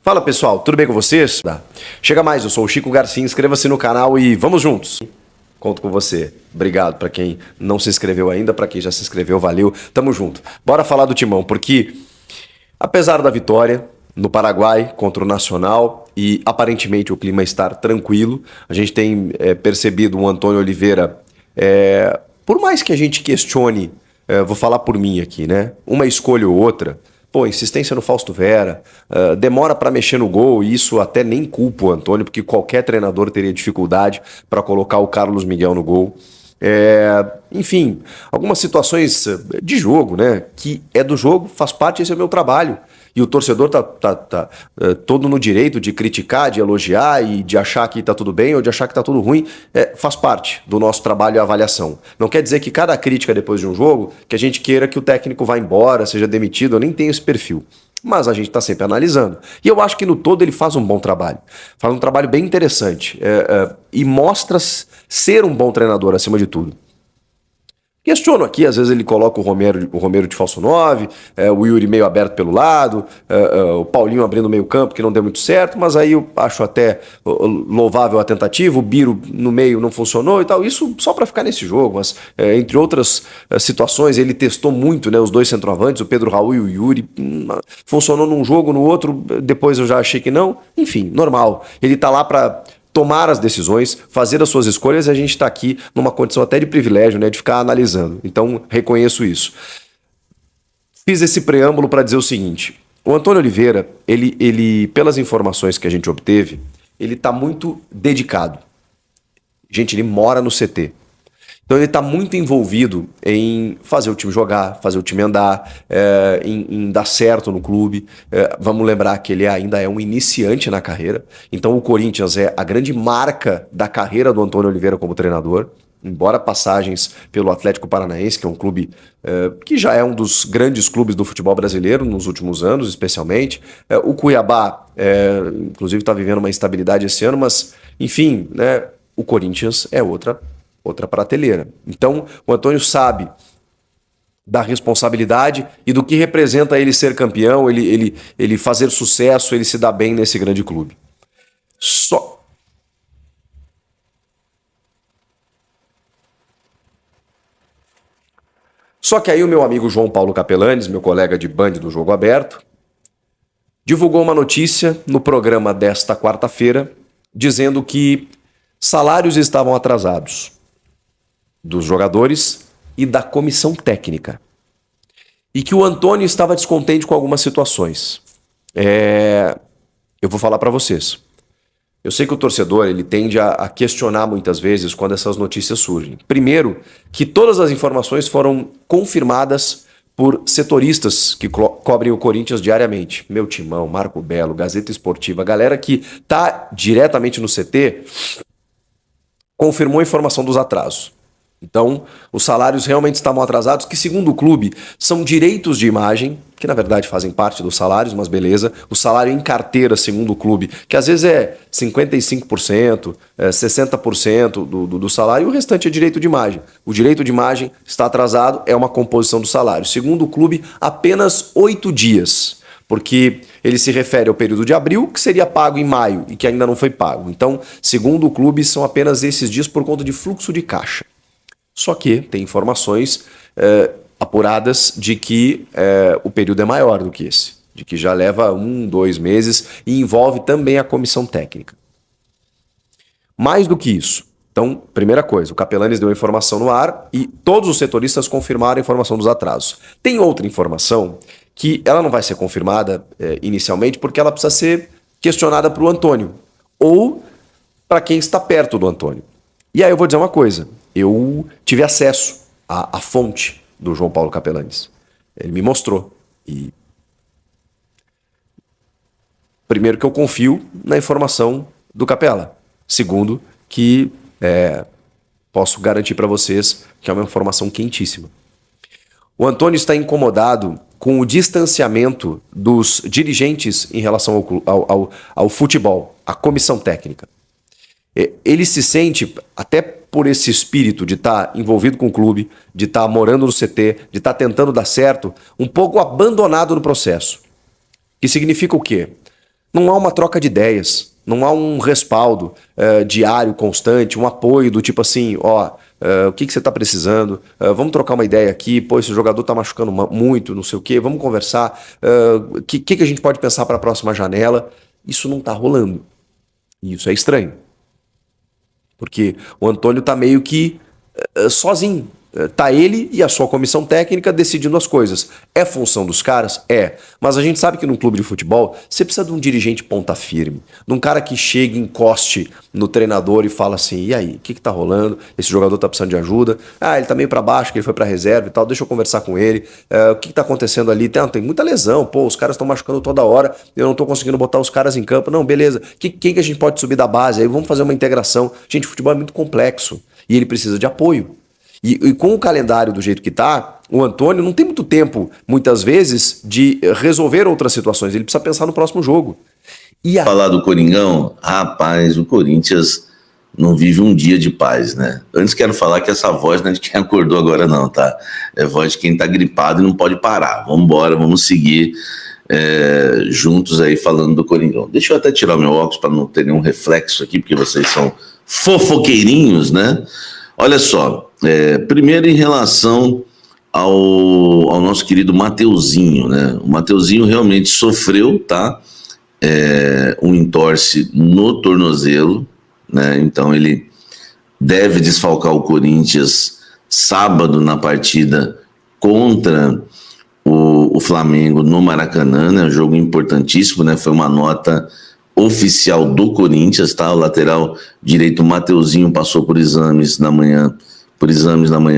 Fala pessoal, tudo bem com vocês? Chega mais, eu sou o Chico Garcia, inscreva-se no canal e vamos juntos! Conto com você. Obrigado para quem não se inscreveu ainda, para quem já se inscreveu, valeu, tamo junto. Bora falar do Timão, porque apesar da vitória no Paraguai contra o Nacional e aparentemente o clima estar tranquilo, a gente tem percebido o Antônio Oliveira, por mais que a gente questione, vou falar por mim aqui, né? Uma escolha ou outra, pô, insistência no Fausto Vera, demora para mexer no gol, e isso até nem culpa o Antônio, porque qualquer treinador teria dificuldade para colocar o Carlos Miguel no gol. Enfim, algumas situações de jogo, né? Que é do jogo, faz parte, esse é o meu trabalho. E o torcedor tá todo no direito de criticar, de elogiar e de achar que tá tudo bem ou de achar que tá tudo ruim. Faz parte do nosso trabalho e avaliação. Não quer dizer que cada crítica depois de um jogo, que a gente queira que o técnico vá embora, seja demitido, eu nem tenho esse perfil. Mas a gente está sempre analisando. E eu acho que no todo ele faz um bom trabalho. Faz um trabalho bem interessante. E mostra ser um bom treinador acima de tudo. Questiono aqui, às vezes ele coloca o Romero de falso 9, o Yuri meio aberto pelo lado, o Paulinho abrindo meio campo, que não deu muito certo, mas aí eu acho até louvável a tentativa, o Biro no meio não funcionou e tal, isso só para ficar nesse jogo, mas entre outras situações ele testou muito, né, os dois centroavantes, o Pedro Raul e o Yuri, funcionou num jogo, no outro, depois eu já achei que não, enfim, normal, ele tá lá para tomar as decisões, fazer as suas escolhas, e a gente está aqui numa condição até de privilégio, né, de ficar analisando. Então, reconheço isso. Fiz esse preâmbulo para dizer o seguinte: o Antônio Oliveira, ele, pelas informações que a gente obteve, ele está muito dedicado. Gente, ele mora no CT. Então ele está muito envolvido em fazer o time jogar, fazer o time andar, em dar certo no clube. Vamos lembrar que ele ainda é um iniciante na carreira. Então o Corinthians é a grande marca da carreira do Antônio Oliveira como treinador. Embora passagens pelo Atlético Paranaense, que é um clube que já é um dos grandes clubes do futebol brasileiro nos últimos anos, especialmente. O Cuiabá, inclusive, está vivendo uma instabilidade esse ano, mas, enfim, né, o Corinthians é outra prateleira. Então, o Antônio sabe da responsabilidade e do que representa ele ser campeão, ele fazer sucesso, ele se dar bem nesse grande clube. Só que aí o meu amigo João Paulo Capelanes, meu colega de Band do Jogo Aberto, divulgou uma notícia no programa desta quarta-feira, dizendo que salários estavam atrasados dos jogadores e da comissão técnica. E que o Antônio estava descontente com algumas situações. Eu vou falar para vocês. Eu sei que o torcedor ele tende a questionar muitas vezes quando essas notícias surgem. Primeiro, que todas as informações foram confirmadas por setoristas que cobrem o Corinthians diariamente. Meu Timão, Marco Belo, Gazeta Esportiva, galera que está diretamente no CT, confirmou a informação dos atrasos. Então, os salários realmente estavam atrasados, que segundo o clube, são direitos de imagem, que na verdade fazem parte dos salários, mas beleza. O salário em carteira, segundo o clube, que às vezes é 55%, 60% do salário, e o restante é direito de imagem. O direito de imagem está atrasado, é uma composição do salário. Segundo o clube, apenas 8 dias. Porque ele se refere ao período de abril, que seria pago em maio e que ainda não foi pago. Então, segundo o clube, são apenas esses dias por conta de fluxo de caixa. Só que tem informações apuradas de que o período é maior do que esse. De que já leva 1, 2 meses e envolve também a comissão técnica. Mais do que isso. Então, primeira coisa, o Capelanes deu a informação no ar e todos os setoristas confirmaram a informação dos atrasos. Tem outra informação que ela não vai ser confirmada inicialmente porque ela precisa ser questionada para o Antônio ou para quem está perto do Antônio. E aí eu vou dizer uma coisa, eu tive acesso à fonte do João Paulo Capelanes. Ele me mostrou. E primeiro que eu confio na informação do Capela. Segundo que posso garantir para vocês que é uma informação quentíssima. O Antônio está incomodado com o distanciamento dos dirigentes em relação ao futebol, à comissão técnica. Ele se sente, até por esse espírito de estar envolvido com o clube, de estar morando no CT, de estar tentando dar certo, um pouco abandonado no processo. Que significa o quê? Não há uma troca de ideias, não há um respaldo diário, constante, um apoio do tipo assim, ó, o que você está precisando? Vamos trocar uma ideia aqui, pô, esse jogador está machucando muito, não sei o quê, vamos conversar, o que a gente pode pensar para a próxima janela? Isso não está rolando. E isso é estranho. Porque o Antônio está meio que sozinho. Tá ele e a sua comissão técnica decidindo as coisas. É função dos caras? É. Mas a gente sabe que num clube de futebol, você precisa de um dirigente ponta firme. De um cara que chegue, encoste no treinador e fala assim, e aí, o que tá rolando? Esse jogador tá precisando de ajuda. Ah, ele tá meio pra baixo, que ele foi pra reserva e tal, deixa eu conversar com ele. O que tá acontecendo ali? Tem muita lesão, pô, os caras estão machucando toda hora, eu não tô conseguindo botar os caras em campo. Não, beleza. Quem que a gente pode subir da base? Aí vamos fazer uma integração. Gente, futebol é muito complexo e ele precisa de apoio. E com o calendário do jeito que tá, o Antônio não tem muito tempo, muitas vezes, de resolver outras situações. Ele precisa pensar no próximo jogo. Falar do Coringão, rapaz, o Corinthians não vive um dia de paz, né? Antes quero falar que essa voz não é de quem acordou agora não, tá? É voz de quem tá gripado e não pode parar. Vamos embora, vamos seguir juntos aí falando do Coringão. Deixa eu até tirar meu óculos para não ter nenhum reflexo aqui, porque vocês são fofoqueirinhos, né? Olha só, primeiro em relação ao nosso querido Mateuzinho, né? O Mateuzinho realmente sofreu, tá? Um entorse no tornozelo, né? Então ele deve desfalcar o Corinthians sábado na partida contra o Flamengo no Maracanã, né? Um jogo importantíssimo, né? Foi uma nota oficial do Corinthians, tá? O lateral direito Mateuzinho passou por exames na manhã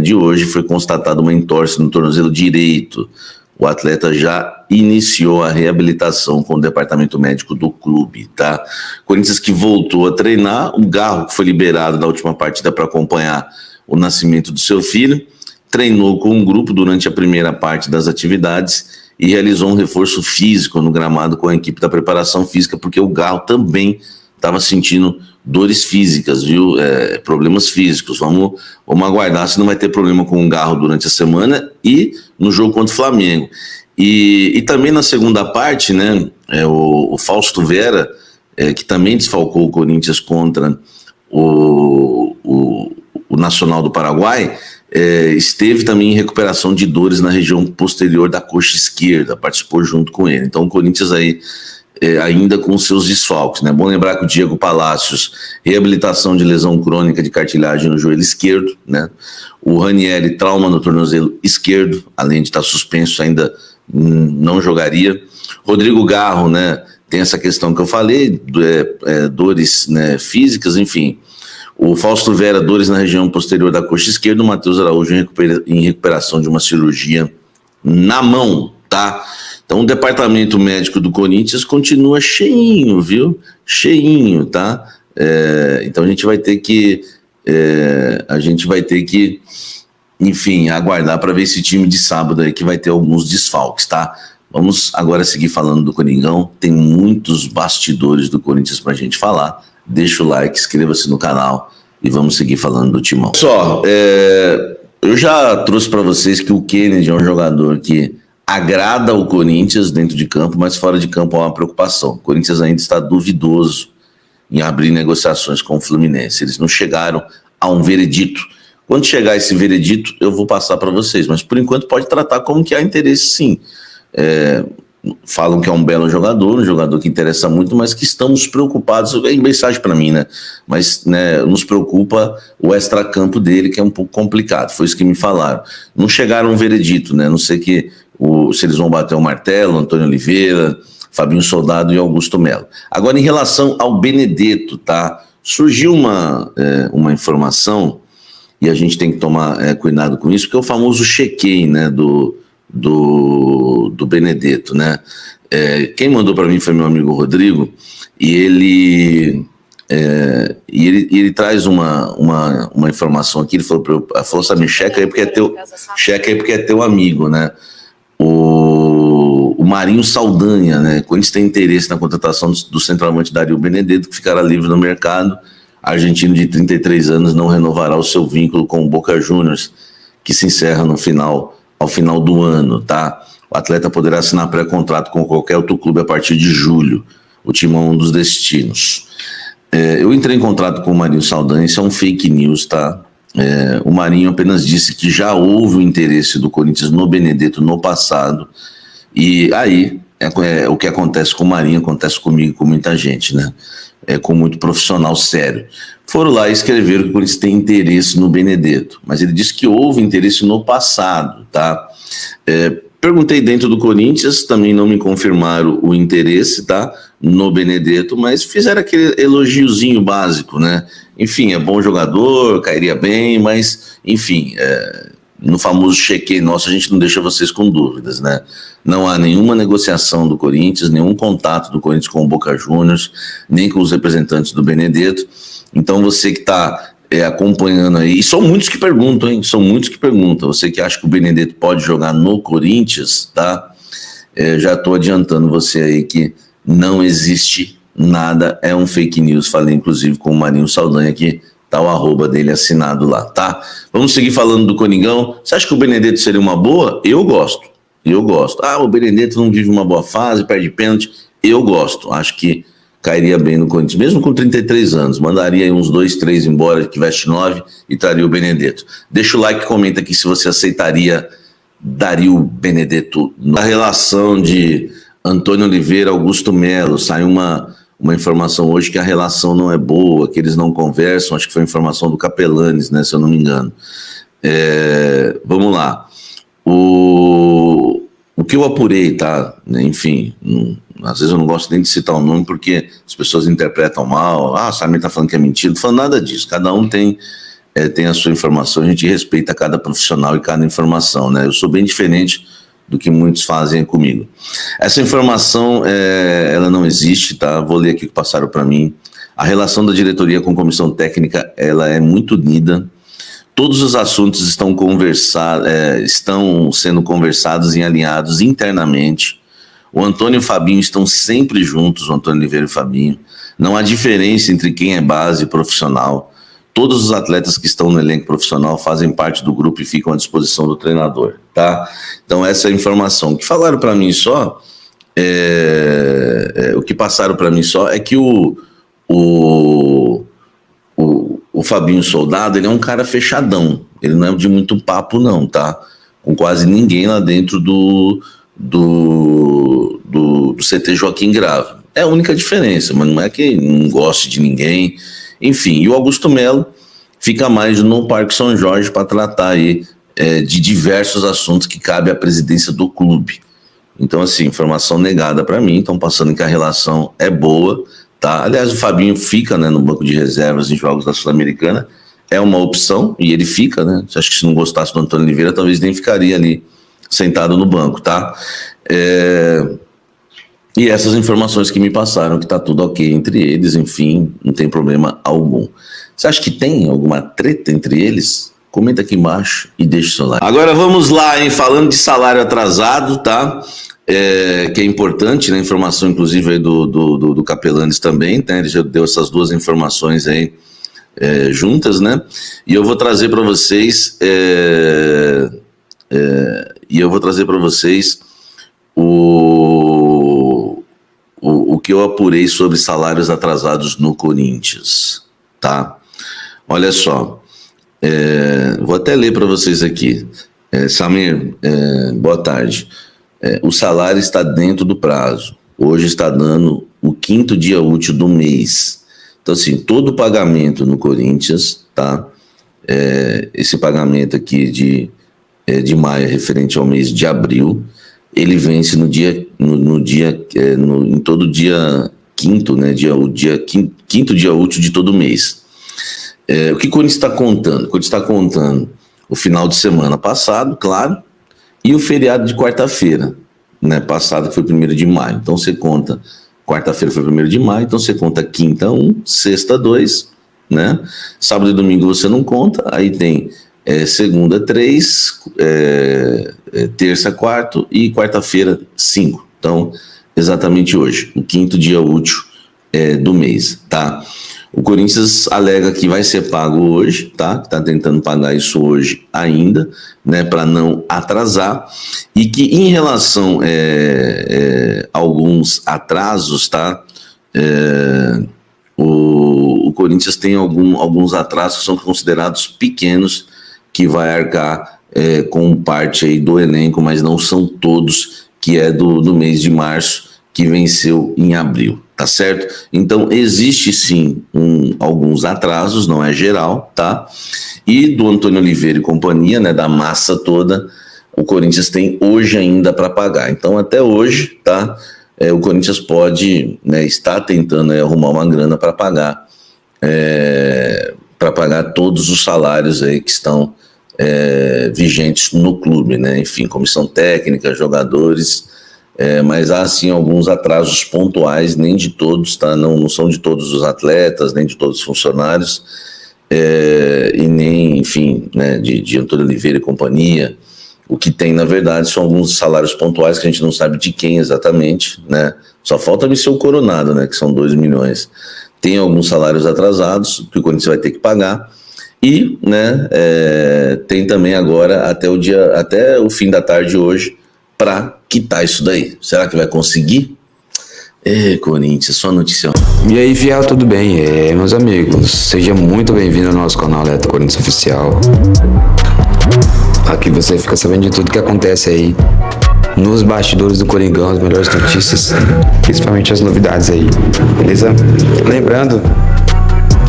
de hoje, foi constatada uma entorse no tornozelo direito. O atleta já iniciou a reabilitação com o departamento médico do clube, tá? Corinthians que voltou a treinar, o Garro que foi liberado na última partida para acompanhar o nascimento do seu filho, treinou com um grupo durante a primeira parte das atividades e realizou um reforço físico no gramado com a equipe da preparação física, porque o Garro também estava sentindo dores físicas, viu? Problemas físicos. Vamos aguardar se não vai ter problema com o Garro durante a semana e no jogo contra o Flamengo. E também na segunda parte, né, o Fausto Vera, que também desfalcou o Corinthians contra o Nacional do Paraguai, esteve também em recuperação de dores na região posterior da coxa esquerda, participou junto com ele. Então o Corinthians aí ainda com seus desfalques, né? Bom lembrar que o Diego Palacios, reabilitação de lesão crônica de cartilagem no joelho esquerdo, né? O Ranieri, trauma no tornozelo esquerdo, além de estar suspenso, ainda não jogaria. Rodrigo Garro, né? Tem essa questão que eu falei, dores, né, físicas, enfim. O Fausto Vera, dores na região posterior da coxa esquerda. O Matheus Araújo em recuperação de uma cirurgia na mão, tá? Então o departamento médico do Corinthians continua cheinho, viu? Cheinho, tá? Então a gente vai ter que, enfim, aguardar para ver esse time de sábado aí que vai ter alguns desfalques, tá? Vamos agora seguir falando do Coringão. Tem muitos bastidores do Corinthians pra gente falar. Deixa o like, inscreva-se no canal e vamos seguir falando do Timão. Só, eu já trouxe para vocês que o Kennedy é um jogador que agrada o Corinthians dentro de campo, mas fora de campo há uma preocupação. O Corinthians ainda está duvidoso em abrir negociações com o Fluminense. Eles não chegaram a um veredito. Quando chegar esse veredito, eu vou passar para vocês, mas por enquanto pode tratar como que há interesse sim. Falam que é um belo jogador, um jogador que interessa muito, mas que estamos preocupados, é mensagem para mim, né? Mas nos preocupa o extracampo dele, que é um pouco complicado, foi isso que me falaram. Não chegaram a um veredito, né? Não sei se eles vão bater o martelo, Antônio Oliveira, Fabinho Soldado e Augusto Melo. Agora, em relação ao Benedetto, tá? Surgiu uma informação, e a gente tem que tomar cuidado com isso, porque é o famoso check-in, né, do Benedetto, né? Quem mandou para mim foi meu amigo Rodrigo, e ele traz uma informação aqui. Ele falou sabe, checa aí porque é teu amigo, né? O Marinho Saldanha, né? Quando tem interesse na contratação do centroavante Dario Benedetto, que ficará livre no mercado. Argentino de 33 anos não renovará o seu vínculo com o Boca Juniors, que se encerra ao final do ano, tá? O atleta poderá assinar pré-contrato com qualquer outro clube a partir de julho. o Timão dos Destinos. Eu entrei em contato com o Marinho Saldanha, isso é um fake news, tá? O Marinho apenas disse que já houve o interesse do Corinthians no Benedetto no passado, e aí o que acontece com o Marinho acontece comigo, com muita gente, né? Com muito profissional sério. Foram lá e escreveram que o Corinthians tem interesse no Benedetto, mas ele disse que houve interesse no passado, tá? Perguntei dentro do Corinthians, também não me confirmaram o interesse, tá? No Benedetto, mas fizeram aquele elogiozinho básico, né? Enfim, é bom jogador, cairia bem, mas, enfim, no famoso cheque nosso, a gente não deixa vocês com dúvidas, né? Não há nenhuma negociação do Corinthians, nenhum contato do Corinthians com o Boca Juniors, nem com os representantes do Benedetto. Então, você que está acompanhando aí, e são muitos que perguntam, hein? São muitos que perguntam. Você que acha que o Benedetto pode jogar no Corinthians, tá? Já estou adiantando você aí que não existe nada, é um fake news. Falei inclusive com o Marinho Saldanha aqui, tá o arroba dele assinado lá, tá? Vamos seguir falando do Coringão. Você acha que o Benedetto seria uma boa? Eu gosto. O Benedetto não vive uma boa fase, perde pênalti. Eu gosto. Acho que cairia bem no Corinthians, mesmo com 33 anos. Mandaria aí uns 2, 3 embora, que veste 9, e traria o Benedetto. Deixa o like, comenta aqui se você daria o Benedetto. Na relação de Antônio Oliveira, Augusto Melo, saiu uma informação hoje que a relação não é boa, que eles não conversam. Acho que foi informação do Capelanes, né, se eu não me engano. Vamos lá. O que eu apurei, tá? Enfim, às vezes eu não gosto nem de citar o nome porque as pessoas interpretam mal. O Samir tá falando que é mentira. Não falando nada disso. Cada um tem a sua informação. A gente respeita cada profissional e cada informação, né? Eu sou bem diferente do que muitos fazem comigo. Essa informação, ela não existe, tá? Vou ler aqui o que passaram para mim. A relação da diretoria com a comissão técnica, ela é muito unida. Todos os assuntos estão sendo conversados e alinhados internamente. O Antônio e o Fabinho estão sempre juntos, o Antônio Oliveira e o Fabinho. Não há diferença entre quem é base e profissional. Todos os atletas que estão no elenco profissional fazem parte do grupo e ficam à disposição do treinador, tá? Então essa é a informação. O que falaram para mim só, o que passaram para mim só é que o Fabinho Soldado, ele é um cara fechadão. Ele não é de muito papo não, tá? Com quase ninguém lá dentro do CT Joaquim Grava. É a única diferença, mas não é que não goste de ninguém. Enfim, e o Augusto Melo fica mais no Parque São Jorge para tratar aí de diversos assuntos que cabe à presidência do clube. Então, assim, informação negada para mim, estão passando que a relação é boa, tá? Aliás, o Fabinho fica, né, no banco de reservas em jogos da Sul-Americana, é uma opção, e ele fica, né? Acho que se não gostasse do Antônio Oliveira, talvez nem ficaria ali sentado no banco, tá? E essas informações que me passaram, que tá tudo ok entre eles, enfim, não tem problema algum. Você acha que tem alguma treta entre eles? Comenta aqui embaixo e deixa o seu like. Agora vamos lá, hein? Falando de salário atrasado, tá? Que é importante, né? Informação, inclusive, aí do Capelanes também, né? Ele já deu essas duas informações aí juntas, né? E eu vou trazer para vocês... o que eu apurei sobre salários atrasados no Corinthians, tá? Olha só, vou até ler para vocês aqui. Samir, boa tarde. O salário está dentro do prazo. Hoje está dando o 5º dia útil do mês. Então, assim, todo pagamento no Corinthians, tá? Esse pagamento aqui de maio, referente ao mês de abril, ele vence em todo dia 5º, né? Quinto dia útil de todo mês. O que o Corinthians está contando? O Corinthians está contando o final de semana passado, claro, e o feriado de quarta-feira, né? Passado, que foi 1º de maio. Então você conta, quarta-feira foi 1º de maio, então você conta quinta 1, sexta 2, né? Sábado e domingo você não conta, aí tem segunda 3, terça 4 e quarta-feira 5. Então, exatamente hoje, o 5º dia útil do mês, tá? O Corinthians alega que vai ser pago hoje, tá? Que tá tentando pagar isso hoje ainda, né? Para não atrasar, e que em relação a alguns atrasos, tá? o Corinthians tem alguns atrasos que são considerados pequenos, que vai arcar com parte aí do elenco, mas não são todos, que é do mês de março, que venceu em abril, tá certo? Então existe sim alguns atrasos, não é geral, tá? E do Antônio Oliveira e companhia, né, da massa toda, o Corinthians tem hoje ainda para pagar. Então até hoje, tá? O Corinthians pode, né, estar tentando arrumar uma grana para pagar todos os salários aí que estão vigentes no clube, né? Enfim, comissão técnica, jogadores, mas há sim alguns atrasos pontuais, nem de todos, tá? Não são de todos os atletas, nem de todos os funcionários, e nem, enfim, né, de Antônio Oliveira e companhia. O que tem, na verdade, são alguns salários pontuais que a gente não sabe de quem exatamente, né? Só falta me ser o Coronado, né? Que são 2 milhões. Tem alguns salários atrasados que o Corinthians vai ter que pagar. E, né, tem também agora até o fim da tarde hoje para quitar isso daí. Será que vai conseguir? Corinthians, só notícia. E aí, fiel, tudo bem? Meus amigos, seja muito bem-vindo ao nosso canal Alerta Corinthians Oficial. Aqui você fica sabendo de tudo que acontece aí nos bastidores do Coringão, as melhores notícias, principalmente as novidades aí, beleza?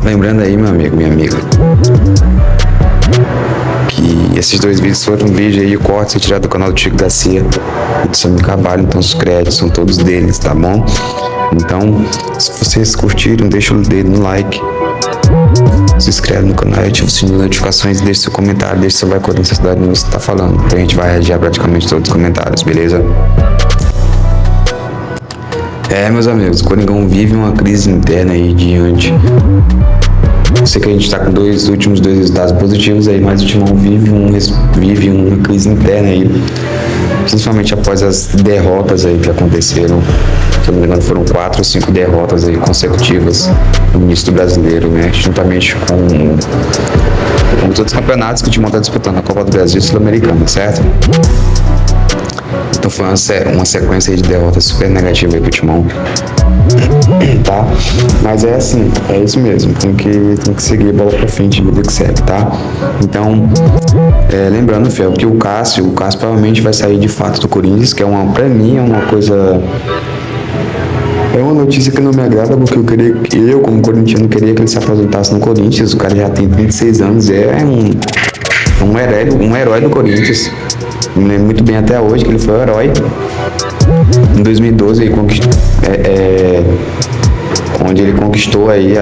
Lembrando aí, meu amigo, minha amiga, que esses 2 vídeos foram vídeo aí, cortes retirados do canal do Chico Garcia e do Samir Carvalho, então os créditos são todos deles, tá bom? Então, se vocês curtiram, deixa o dedo no like, se inscreve no canal, ativa o sininho de notificações, deixa seu comentário, deixa seu vai Corinthians cidade que você tá falando, então a gente vai reagir a praticamente todos os comentários, beleza? Meus amigos, o Coringão vive uma crise interna aí diante. Eu sei que a gente tá com os últimos 2 resultados positivos aí, mas o Timão vive uma crise interna aí, principalmente após as derrotas aí que aconteceram. Se eu não me engano, foram 4 ou 5 derrotas aí consecutivas no início do brasileiro, né? Juntamente com os outros campeonatos que o Timão tá disputando, a Copa do Brasil e Sul-Americana, certo? Então foi uma sequência de derrotas super negativa aí pro Timão, tá? Mas é assim, é isso mesmo, tem que seguir a bola pra frente, vida que segue, tá? Então, lembrando, Fiel, que o Cássio provavelmente vai sair de fato do Corinthians, que pra mim é uma coisa... É uma notícia que não me agrada, porque eu como corintiano, queria que ele se aposentasse no Corinthians. O cara já tem 36 anos, um herói do Corinthians. Me lembro muito bem até hoje que ele foi o herói. Em 2012, onde ele conquistou aí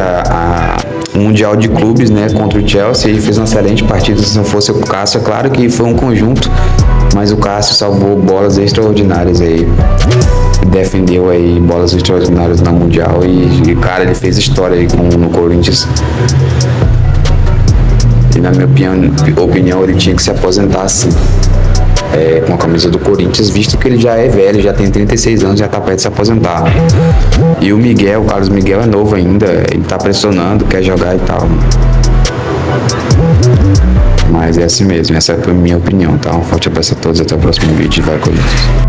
o Mundial de Clubes, né, contra o Chelsea. Ele fez uma excelente partida. Se não fosse o Cássio, é claro que foi um conjunto, mas o Cássio salvou bolas extraordinárias aí. Defendeu aí bolas extraordinárias no Mundial e cara, ele fez história aí no Corinthians. E na minha opinião, ele tinha que se aposentar assim, com a camisa do Corinthians, visto que ele já é velho, já tem 36 anos, já tá perto de se aposentar. E o Carlos Miguel é novo ainda, ele tá pressionando, quer jogar e tal. Mas é assim mesmo, essa é a minha opinião, tá? Um forte abraço a todos, até o próximo vídeo, vai Corinthians.